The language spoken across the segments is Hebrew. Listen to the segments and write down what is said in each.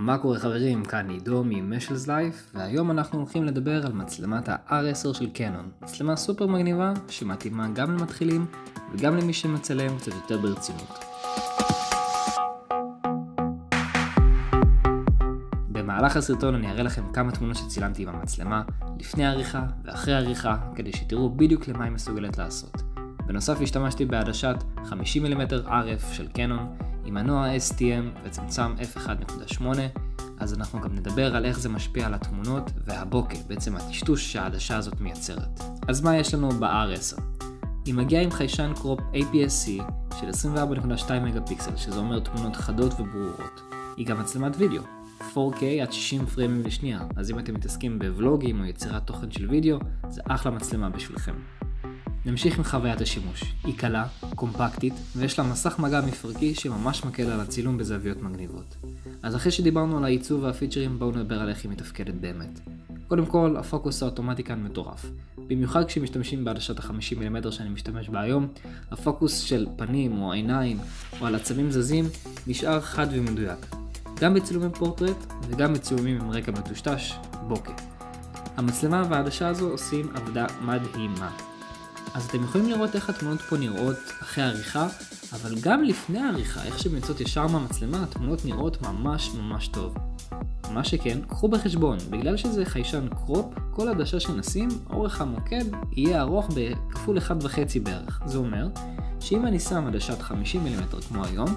מה קורה חברים? כאן עידו ממשלס לייף, והיום אנחנו הולכים לדבר על מצלמת ה-R10 של קנון. מצלמה סופר מגניבה שמתאימה גם למתחילים וגם למי שמצלם קצת יותר ברצינות. במהלך הסרטון אני אראה לכם כמה תמונות שצילמתי עם המצלמה לפני העריכה ואחרי העריכה, כדי שתראו בדיוק למה היא מסוגלת לעשות. בנוסף השתמשתי בעדשת 50mm RF של קנון עם מנוע STM וצמצם f1.8, אז אנחנו גם נדבר על איך זה משפיע על התמונות והבוקר, בעצם הטשטוש שהעדשה הזאת מייצרת. אז מה יש לנו ב-R10? היא מגיעה עם חיישן קרופ APS-C של 24.2 מגה-פיקסל, שזה אומר תמונות חדות וברורות. היא גם מצלמת וידאו, 4K עד 60 פריימים לשנייה, אז אם אתם מתעסקים בוולוגים או יצירת תוכן של וידאו, זה אחלה מצלמה בשבילכם. נמשיך עם חוויית השימוש. היא קלה, קומפקטית, ויש לה מסך מגע מפרקי שממש מקל על הצילום בזוויות מגניבות. אז אחרי שדיברנו על העיצוב והפיצ'רים, בואו נדבר על איך היא מתפקדת באמת. קודם כל, הפוקוס האוטומטי כאן מטורף. במיוחד כשמשתמשים בעדשת ה-50mm שאני משתמש בה היום, הפוקוס של פנים או עיניים או על עצבים זזים נשאר חד ומדויק. גם בצילומים פורטרט וגם בצילומים עם רקע מטושטש, בוקר. המצלמה והעדשה הזו עושים עבודה מדהימה. אז אתם יכולים לראות איך התמונות פה נראות אחרי העריכה, אבל גם לפני העריכה, איך שהן יוצאות ישר מהמצלמה, התמונות נראות ממש טוב. מה שכן, קחו בחשבון, בגלל שזה חיישן קרופ, כל עדשה שנשים, אורך המוקד יהיה ארוך בכפול 1.5 בערך. זה אומר שאם אני שם עדשת 50mm כמו היום,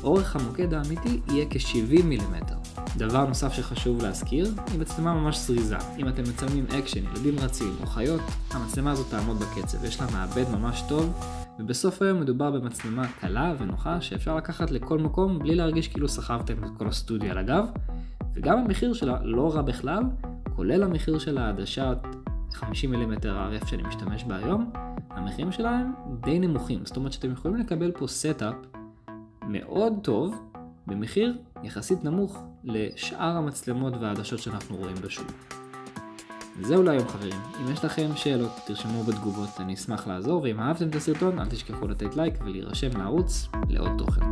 אורך המוקד האמיתי יהיה כ-70mm. דבר נוסף שחשוב להזכיר, היא מצלמה ממש זריזה. אם אתם מצלמים אקשן, ילדים רצים או חיות, המצלמה הזאת תעמוד בקצב, יש לה מעבד ממש טוב, ובסוף היום מדובר במצלמה קלה ונוחה שאפשר לקחת לכל מקום בלי להרגיש כאילו סחבתם את כל הסטודיו על הגב, וגם המחיר שלה לא רע בכלל, כולל המחיר של העדשת 50mm RF שאני משתמש בה היום, המחירים שלהם די נמוכים, זאת אומרת שאתם יכולים לקבל פה סטאפ מאוד טוב במחיר יחסית נמוך לשאר המצלמות והעדשות שאנחנו רואים בשוק. זהו להיום חברים, אם יש לכם שאלות תרשמו בתגובות, אני אשמח לעזור, ואם אהבתם את הסרטון אל תשכחו לתת לייק ולהירשם לערוץ לעוד תוכן.